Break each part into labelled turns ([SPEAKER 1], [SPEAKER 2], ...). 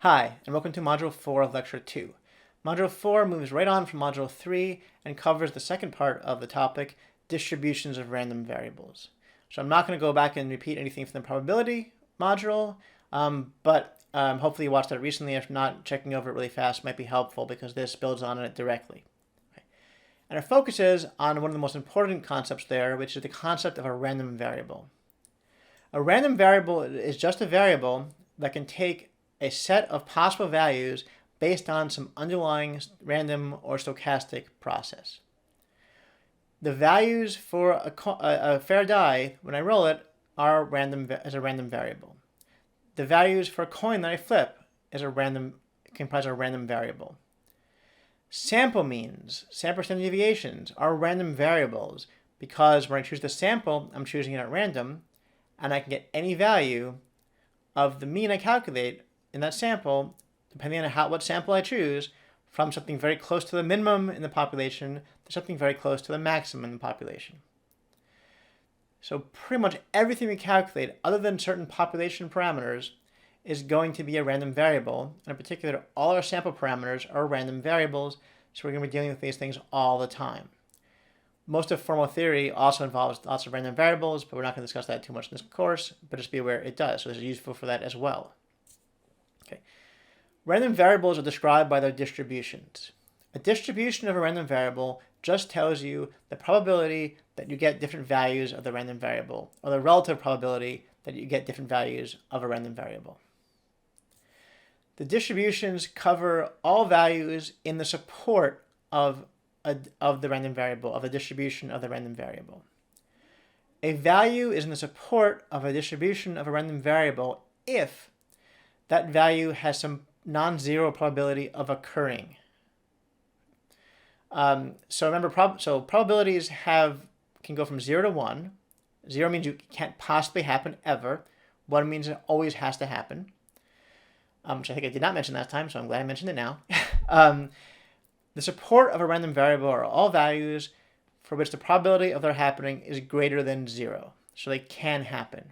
[SPEAKER 1] Hi, and welcome to Module 4 of Lecture 2. Module 4 moves right on from Module 3 and covers the second part of the topic, distributions of random variables. So I'm not going to go back and repeat anything from the probability module, but hopefully you watched that recently. If not, checking over it really fast might be helpful because this builds on it directly. Okay. And our focus is on one of the most important concepts there, which is the concept of a random variable. A random variable is just a variable that can take a set of possible values based on some underlying random or stochastic process. The values for a fair die, when I roll it, are random as a random variable. The values for a coin that I flip comprise a random variable. Sample means, sample standard deviations, are random variables because when I choose the sample, I'm choosing it at random, and I can get any value of the mean I calculate in that sample, depending on what sample I choose, from something very close to the minimum in the population to something very close to the maximum in the population. So pretty much everything we calculate, other than certain population parameters, is going to be a random variable. And in particular, all our sample parameters are random variables, so we're going to be dealing with these things all the time. Most of formal theory also involves lots of random variables, but we're not going to discuss that too much in this course, but just be aware it does, so it's useful for that as well. Okay. Random variables are described by their distributions. A distribution of a random variable just tells you the probability that you get different values of the random variable, or the relative probability that you get different values of a random variable. The distributions cover all values in the support of the random variable, of a distribution of the random variable. A value is in the support of a distribution of a random variable if that value has some non-zero probability of occurring. So remember, probabilities can go from 0 to 1. 0 means it can't possibly happen ever. 1 means it always has to happen, which I think I did not mention last time, so I'm glad I mentioned it now. The support of a random variable are all values for which the probability of their happening is greater than 0. So they can happen.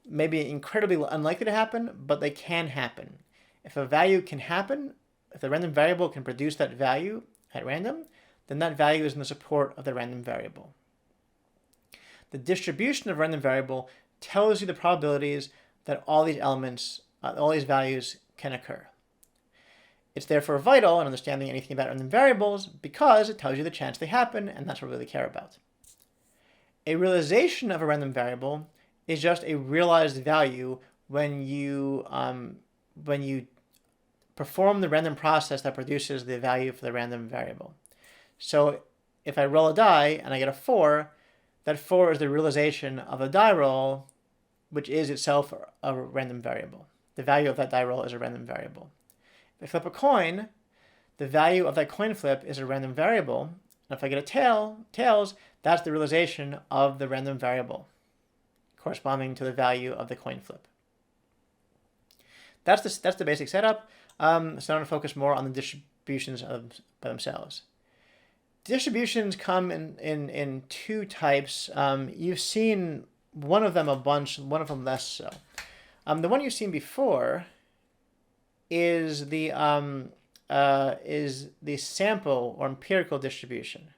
[SPEAKER 1] Maybe incredibly unlikely to happen, but they can happen. If a value can happen, if the random variable can produce that value at random, then that value is in the support of the random variable. The distribution of a random variable tells you the probabilities that all these elements, all these values can occur. It's therefore vital in understanding anything about random variables because it tells you the chance they happen, and that's what we really care about. A realization of a random variable is just a realized value when you perform the random process that produces the value for the random variable. So if I roll a die and I get a 4, that 4 is the realization of a die roll, which is itself a random variable. The value of that die roll is a random variable. If I flip a coin, the value of that coin flip is a random variable. And if I get a tails, that's the realization of the random variable corresponding to the value of the coin flip. That's the basic setup. So I'm going to focus more on the distributions by themselves. Distributions come in two types. You've seen one of them a bunch, one of them less so. The one you've seen before is the sample or empirical distribution.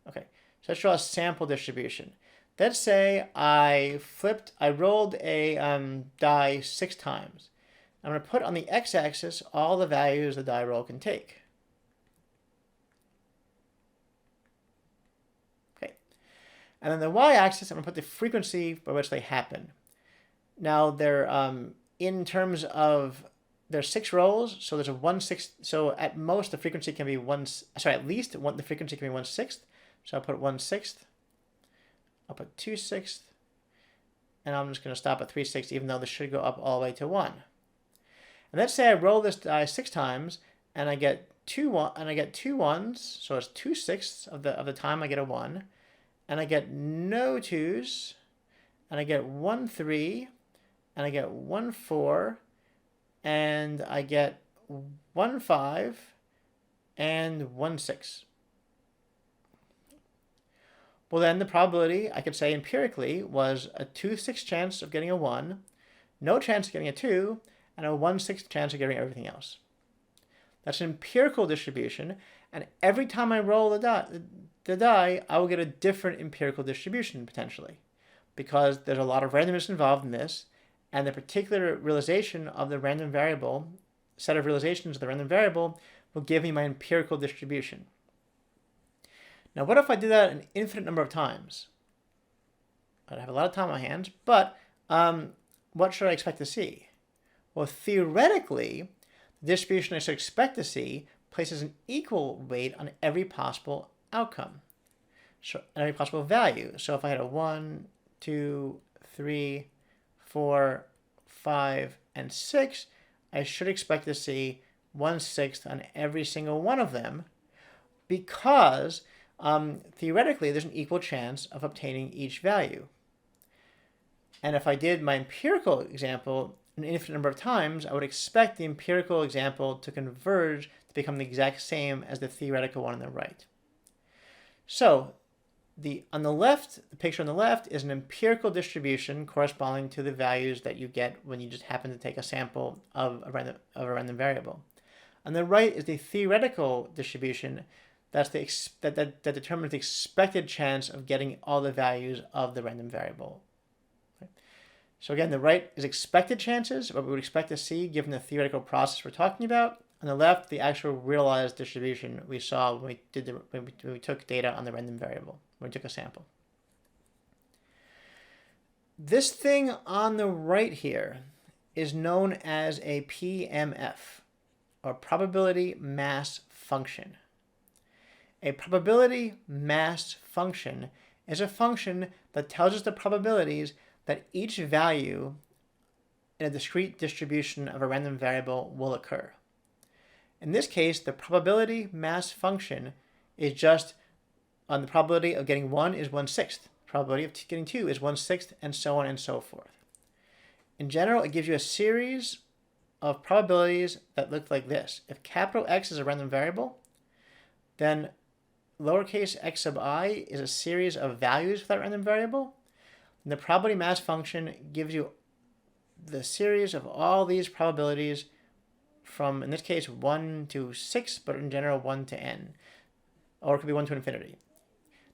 [SPEAKER 1] Okay, so let's draw a sample distribution. Let's say I rolled a die 6 times. I'm going to put on the x-axis all the values the die roll can take. Okay, and then the y-axis, I'm going to put the frequency by which they happen. Now they're in terms of there's 6 rolls, so there's a 1/6. So at most the frequency can be at least the frequency can be 1/6. So I'll put 1/6. I'll put 2/6, and I'm just going to stop at 3/6, even though this should go up all the way to 1. And let's say I roll this die 6 times, and I get 2 ones, so it's 2/6 of the time I get a 1, and I get no 2s, and I get 1 3, and I get 1 4, and I get 1 5, and 1 6. Well, then the probability, I could say empirically, was a 2/6 chance of getting a 1, no chance of getting a 2, and a 1/6 chance of getting everything else. That's an empirical distribution, and every time I roll the die, I will get a different empirical distribution potentially, because there's a lot of randomness involved in this, and the particular realization of the random variable, set of realizations of the random variable, will give me my empirical distribution. Now, what if I did that an infinite number of times? I'd have a lot of time on my hands, but what should I expect to see? Well, theoretically, the distribution I should expect to see places an equal weight on every possible outcome, so every possible value. So if I had a 1, 2, 3, 4, 5, and 6, I should expect to see 1/6 on every single one of them, because theoretically there's an equal chance of obtaining each value. And if I did my empirical example an infinite number of times, I would expect the empirical example to converge to become the exact same as the theoretical one on the right. So on the left, the picture on the left is an empirical distribution corresponding to the values that you get when you just happen to take a sample of a random variable. On the right is the theoretical distribution that determines the expected chance of getting all the values of the random variable. So again, the right is expected chances, what we would expect to see given the theoretical process we're talking about. On the left, the actual realized distribution we saw when we took data on the random variable, when we took a sample. This thing on the right here is known as a PMF, or probability mass function. A probability mass function is a function that tells us the probabilities that each value in a discrete distribution of a random variable will occur. In this case, the probability mass function is just on the probability of getting 1 is 1/6, probability of getting 2 is 1/6, and so on and so forth. In general, it gives you a series of probabilities that look like this. If capital X is a random variable, then lowercase x sub I is a series of values for that random variable. And the probability mass function gives you the series of all these probabilities from, in this case, 1 to 6, but in general 1 to n. Or it could be 1 to infinity.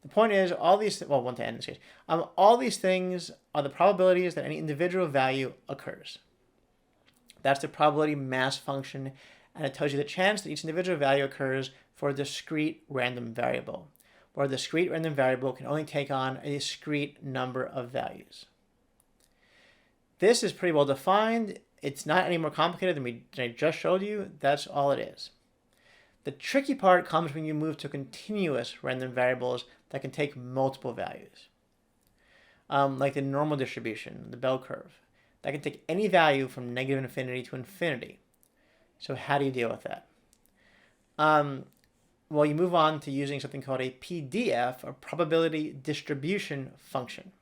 [SPEAKER 1] The point is, all these, 1 to n in this case, all these things are the probabilities that any individual value occurs. That's the probability mass function, and it tells you the chance that each individual value occurs for a discrete random variable, where a discrete random variable can only take on a discrete number of values. This is pretty well defined. It's not any more complicated than I just showed you. That's all it is. The tricky part comes when you move to continuous random variables that can take multiple values, like the normal distribution, the bell curve. That can take any value from negative infinity to infinity. So how do you deal with that? Well, you move on to using something called a PDF, or probability distribution function.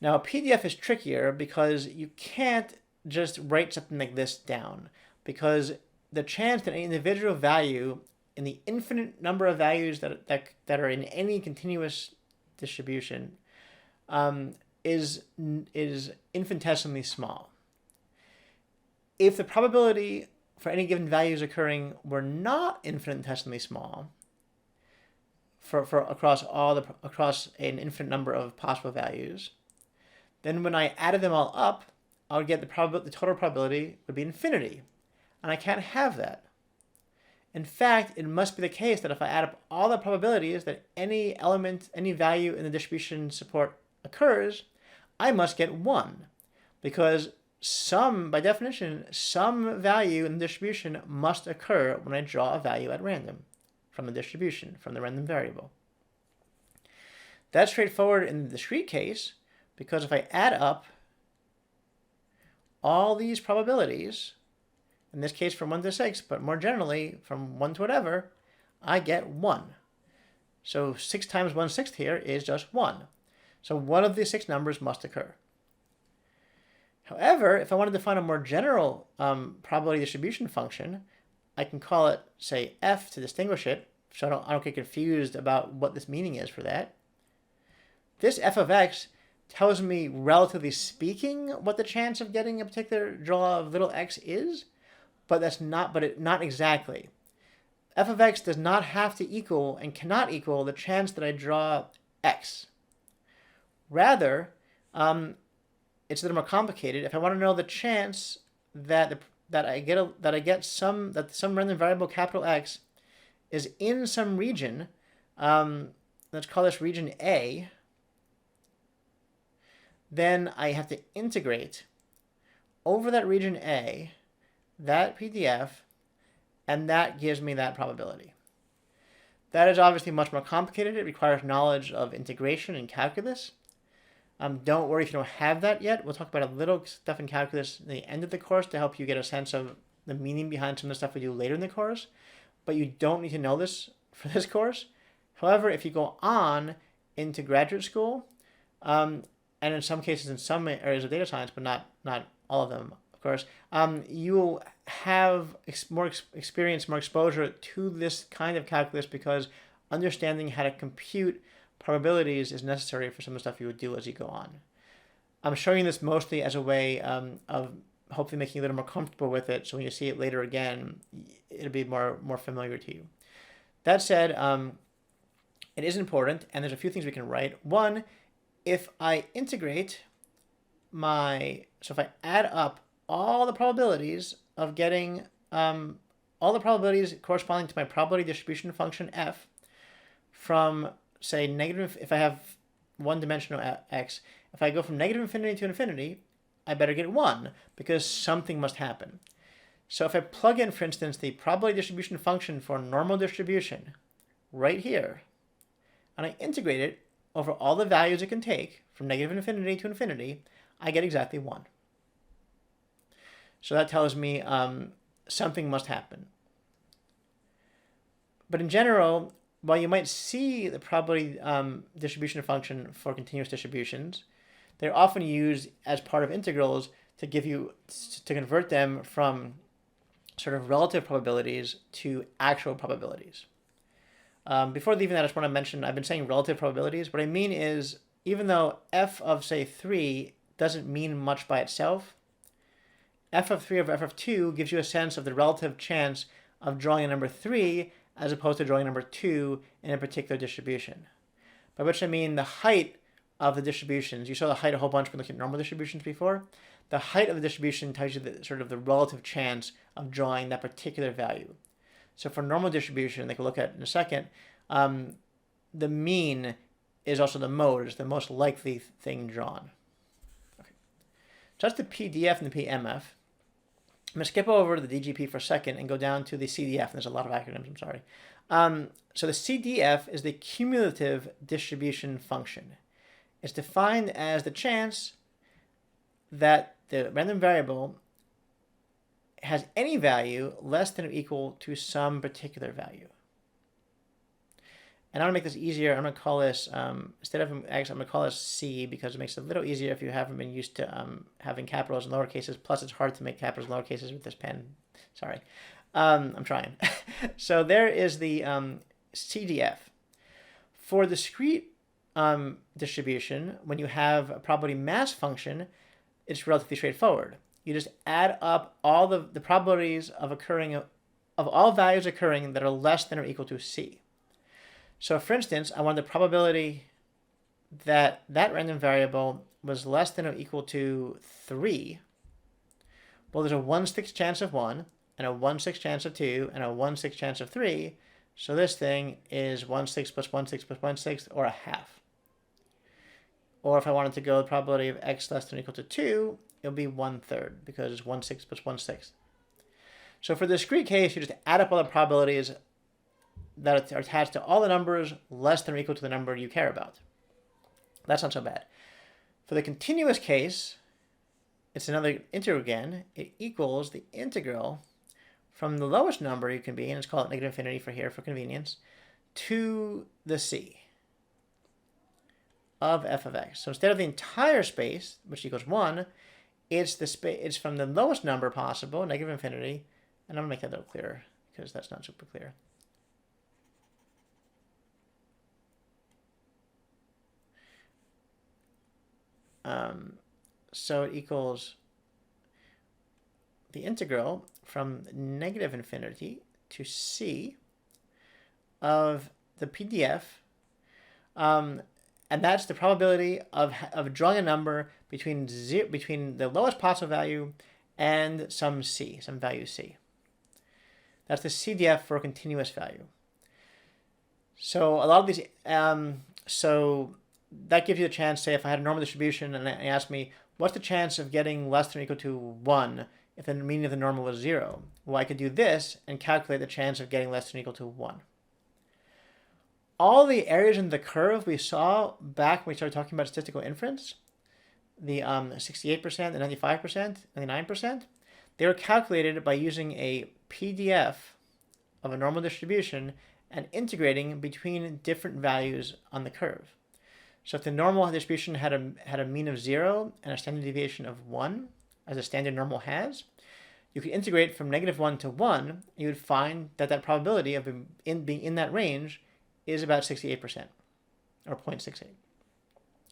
[SPEAKER 1] Now, a PDF is trickier because you can't just write something like this down, because the chance that any individual value in the infinite number of values that are in any continuous distribution is infinitesimally small. If the probability for any given values occurring were not infinitesimally small, across an infinite number of possible values, then when I added them all up, I would get the total probability would be infinity, and I can't have that. In fact, it must be the case that if I add up all the probabilities that any value in the distribution support occurs, I must get 1, because by definition, some value in the distribution must occur when I draw a value at random from the distribution, from the random variable. That's straightforward in the discrete case, because if I add up all these probabilities, in this case from 1 to 6, but more generally from 1 to whatever, I get 1. So 6 times 1/6 here is just 1. So one of these 6 numbers must occur. However, if I wanted to find a more general probability distribution function, I can call it, say, f to distinguish it, so I don't get confused about what this meaning is for that. This f of x tells me, relatively speaking, what the chance of getting a particular draw of little x is, but not exactly. F of x does not have to equal and cannot equal the chance that I draw x. Rather, it's a little more complicated. If I want to know the chance that some random variable capital X is in some region, let's call this region A, then I have to integrate over that region A, that PDF, and that gives me that probability. That is obviously much more complicated. It requires knowledge of integration and calculus. Don't worry if you don't have that yet. We'll talk about a little stuff in calculus at the end of the course to help you get a sense of the meaning behind some of the stuff we do later in the course. But you don't need to know this for this course. However, if you go on into graduate school, and in some cases in some areas of data science, but not all of them, of course, you will have more experience, more exposure to this kind of calculus because understanding how to compute probabilities is necessary for some of the stuff you would do as you go on. I'm showing this mostly as a way of hopefully making you a little more comfortable with it, so when you see it later again, it'll be more familiar to you. That said, it is important, and there's a few things we can write. One, if I integrate so if I add up all the probabilities of getting, all the probabilities corresponding to my probability distribution function f from, say, negative, if I have one-dimensional x, if I go from negative infinity to infinity, I better get 1 because something must happen. So if I plug in, for instance, the probability distribution function for normal distribution right here, and I integrate it over all the values it can take from negative infinity to infinity, I get exactly 1. So that tells me something must happen. But in general, while you might see the probability distribution function for continuous distributions, they're often used as part of integrals to convert them from sort of relative probabilities to actual probabilities. Before leaving that, I just want to mention, I've been saying relative probabilities. What I mean is, even though f of, say, 3 doesn't mean much by itself, f of 3 over f of 2 gives you a sense of the relative chance of drawing a number 3 as opposed to drawing number 2 in a particular distribution. By which I mean the height of the distributions. You saw the height a whole bunch when looking at normal distributions before. The height of the distribution tells you the relative chance of drawing that particular value. So for normal distribution, they can look at in a second, the mean is also the mode, is the most likely thing drawn. Okay. So that's the PDF and the PMF. I'm going to skip over to the DGP for a second and go down to the CDF. And there's a lot of acronyms, I'm sorry. So the CDF is the cumulative distribution function. It's defined as the chance that the random variable has any value less than or equal to some particular value. And I'm going to make this easier. I'm going to call this, instead of X, I'm going to call this C because it makes it a little easier if you haven't been used to having capitals and lower cases. Plus, it's hard to make capitals and lower cases with this pen. Sorry. I'm trying. So there is the CDF. For discrete distribution, when you have a probability mass function, it's relatively straightforward. You just add up all the probabilities of all values occurring that are less than or equal to C. So for instance, I want the probability that that random variable was less than or equal to 3. Well, there's a 1/6 chance of 1, and a 1/6 chance of 2, and a 1/6 chance of 3. So this thing is 1/6 plus 1/6 plus 1/6, or a half. Or if I wanted to go the probability of x less than or equal to 2, it'll be 1/3 because it's 1/6 plus 1/6. So for the discrete case, you just add up all the probabilities that are attached to all the numbers less than or equal to the number you care about. That's not so bad. For the continuous case, it's another integral again. It equals the integral from the lowest number you can be, and let's call it negative infinity for here for convenience, to the C of f of x. So instead of the entire space, which equals 1, it's from the lowest number possible, negative infinity, and I'm going to make that a little clearer because that's not super clear. So it equals the integral from negative infinity to c of the PDF, and that's the probability of drawing a number between the lowest possible value and some value c. That's the CDF for a continuous value. So a lot of these, so that gives you a chance, say if I had a normal distribution and they asked me, what's the chance of getting less than or equal to 1 if the mean of the normal was 0? Well, I could do this and calculate the chance of getting less than or equal to 1. All the areas in the curve we saw back when we started talking about statistical inference, the 68%, the 95%, 99%, they were calculated by using a PDF of a normal distribution and integrating between different values on the curve. So if the normal distribution had a mean of 0 and a standard deviation of 1, as a standard normal has, you could integrate from -1 to 1, and you would find that that probability of being in that range is about 68%, or 0.68,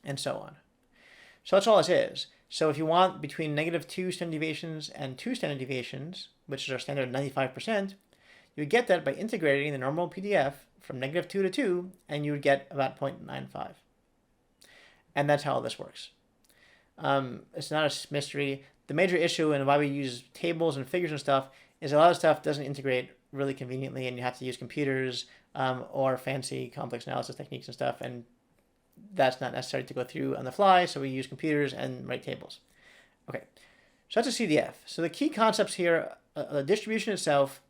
[SPEAKER 1] and so on. So that's all this is. So if you want between -2 standard deviations and 2 standard deviations, which is our standard 95%, you would get that by integrating the normal PDF from -2 to 2, and you would get about 0.95. And that's how all this works. It's not a mystery. The major issue and why we use tables and figures and stuff is a lot of stuff doesn't integrate really conveniently, and you have to use computers or fancy complex analysis techniques and stuff, and that's not necessary to go through on the fly, so we use computers and write tables. Okay, so that's a CDF. So the key concepts here, the distribution itself,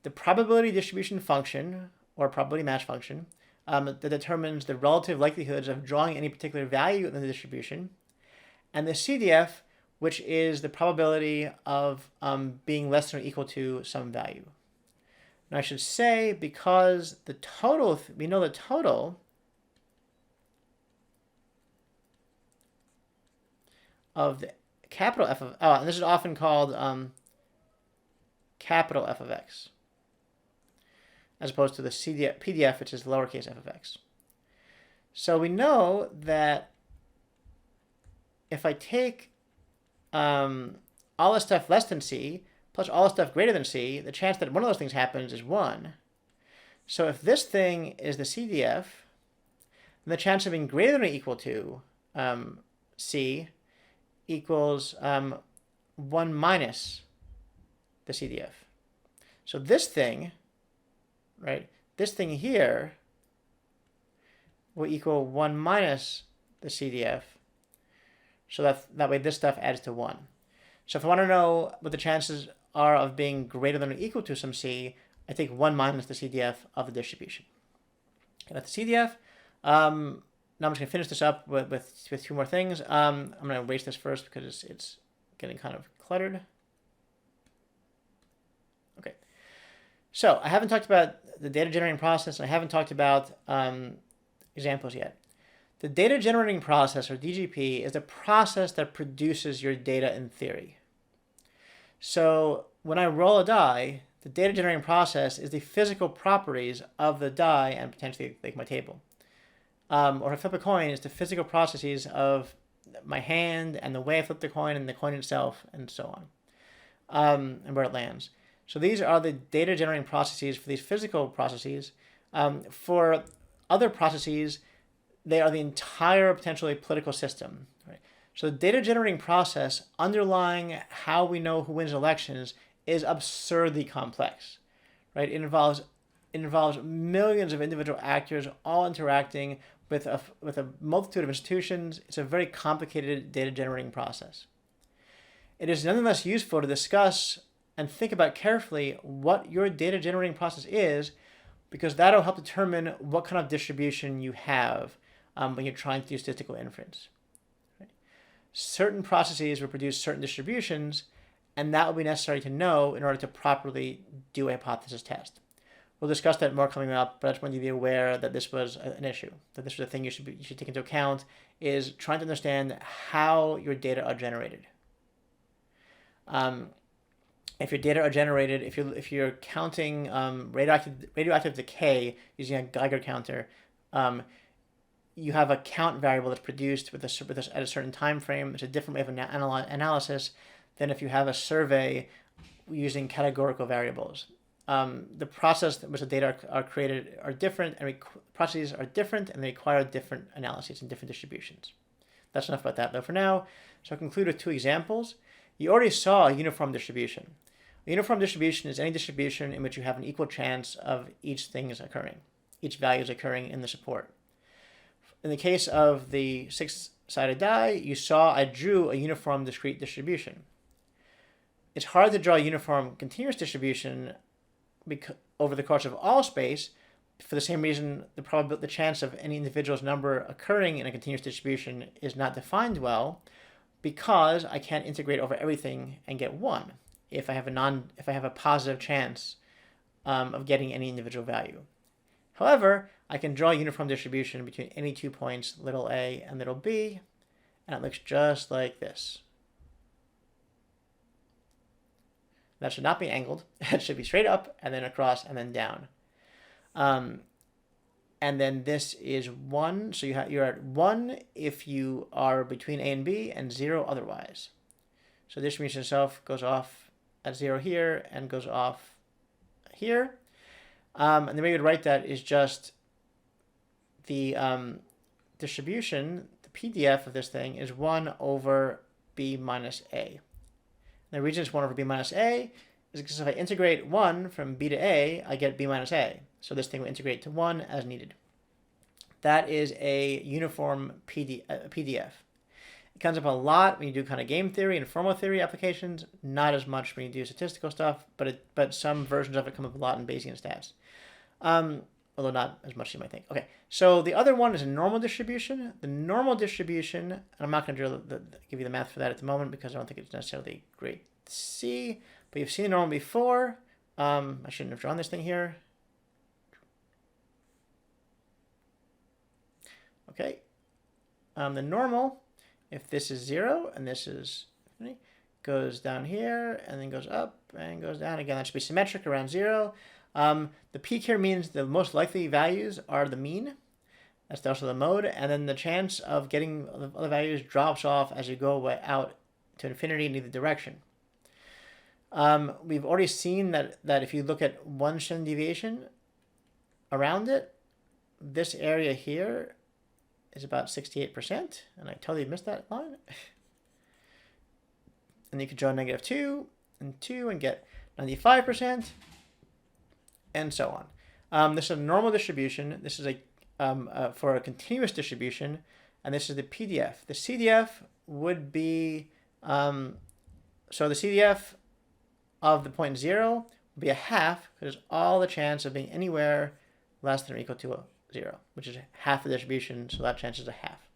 [SPEAKER 1] the probability distribution function, or probability match function, that determines the relative likelihoods of drawing any particular value in the distribution, and the CDF, which is the probability of being less than or equal to some value. Now I should say, because the total, we know the total of the capital F of, and this is often called capital F of x, as opposed to the PDF, which is lowercase f of x. So we know that if I take all the stuff less than c plus all the stuff greater than c, the chance that one of those things happens is 1. So if this thing is the CDF, then the chance of being greater than or equal to c equals 1 minus the CDF. So this thing, right, this thing here will equal 1 minus the CDF. So that way this stuff adds to 1. So if I want to know what the chances are of being greater than or equal to some c, I take 1 minus the CDF of the distribution. Okay, that's the CDF. Now I'm just going to finish this up with 2 more things. I'm going to erase this first because it's getting kind of cluttered. Okay. So I haven't talked about the data generating process, and I haven't talked about examples yet. The data generating process, or DGP, is the process that produces your data in theory. So when I roll a die, the data generating process is the physical properties of the die and potentially like my table. Or if I flip a coin, it's the physical processes of my hand and the way I flip the coin and the coin itself and so on, and where it lands. So these are the data generating processes for these physical processes. For other processes, they are the entire potentially political system. Right? So the data generating process underlying how we know who wins elections is absurdly complex. Right? It involves millions of individual actors all interacting with a multitude of institutions. It's a very complicated data generating process. It is nonetheless useful to discuss and think about carefully what your data generating process is, because that'll help determine what kind of distribution you have when you're trying to do statistical inference. Right? Certain processes will produce certain distributions, and that will be necessary to know in order to properly do a hypothesis test. We'll discuss that more coming up, but I just want you to be aware that this was an issue, that this was a thing you should take into account, is trying to understand how your data are generated. If your data are generated, if you're counting radioactive decay using a Geiger counter, you have a count variable that's produced at a certain time frame. It's a different way of analysis than if you have a survey using categorical variables. The process in which the data are created are different, and processes are different, and they require different analyses and different distributions. That's enough about that though for now. So I'll conclude with 2 examples. You already saw a uniform distribution. A uniform distribution is any distribution in which you have an equal chance of each thing is occurring, each value is occurring in the support. In the case of the 6-sided die, you saw I drew a uniform discrete distribution. It's hard to draw a uniform continuous distribution over the course of all space for the same reason the chance of any individual's number occurring in a continuous distribution is not defined well, because I can't integrate over everything and get 1 if I have a positive chance of getting any individual value. However, I can draw a uniform distribution between any 2 points, little a and little b, and it looks just like this. That should not be angled. It should be straight up and then across and then down. And then this is 1. So you're at 1 if you are between a and b, and 0 otherwise. So this distribution itself goes off at 0 here and goes off here. And the way you would write that is just the distribution, the PDF of this thing is 1 over b minus a. And the reason it's 1 over b minus a is because if I integrate 1 from b to a, I get b minus a. So this thing will integrate to 1 as needed. That is a uniform PDF. It comes up a lot when you do kind of game theory and formal theory applications, not as much when you do statistical stuff, but some versions of it come up a lot in Bayesian stats. Although not as much as you might think. Okay, so the other one is a normal distribution. The normal distribution, and I'm not going to give you the math for that at the moment because I don't think it's necessarily great to see, but you've seen the normal before. I shouldn't have drawn this thing here. Okay, the normal, if this is 0 and this is goes down here and then goes up and goes down again, that should be symmetric around 0. The peak here means the most likely values are the mean. That's also the mode, and then the chance of getting the other values drops off as you go out to infinity in either direction. We've already seen that if you look at 1 standard deviation around it, this area here is about 68%, and I totally missed that line. And you could draw -2 and 2 and get 95%, and so on. This is a normal distribution. This is for a continuous distribution, and this is the PDF. The CDF would be, so the CDF of the point 0 would be a half, because there's all the chance of being anywhere less than or equal to 0, which is half the distribution, so that chance is a half.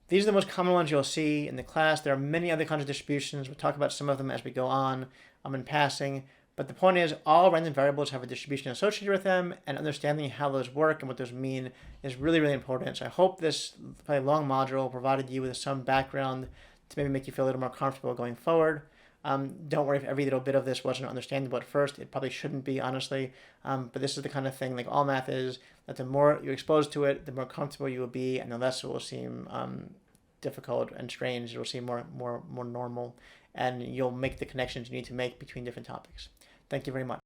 [SPEAKER 1] These are the most common ones you'll see in the class. There are many other kinds of distributions. We'll talk about some of them as we go on. I'm in passing. But the point is, all random variables have a distribution associated with them, and understanding how those work and what those mean is really, really important. So I hope this probably long module provided you with some background to maybe make you feel a little more comfortable going forward. Don't worry if every little bit of this wasn't understandable at first. It probably shouldn't be, honestly. But this is the kind of thing, like all math is, that the more you're exposed to it, the more comfortable you will be, and the less it will seem difficult and strange. It will seem more normal, and you'll make the connections you need to make between different topics. Thank you very much.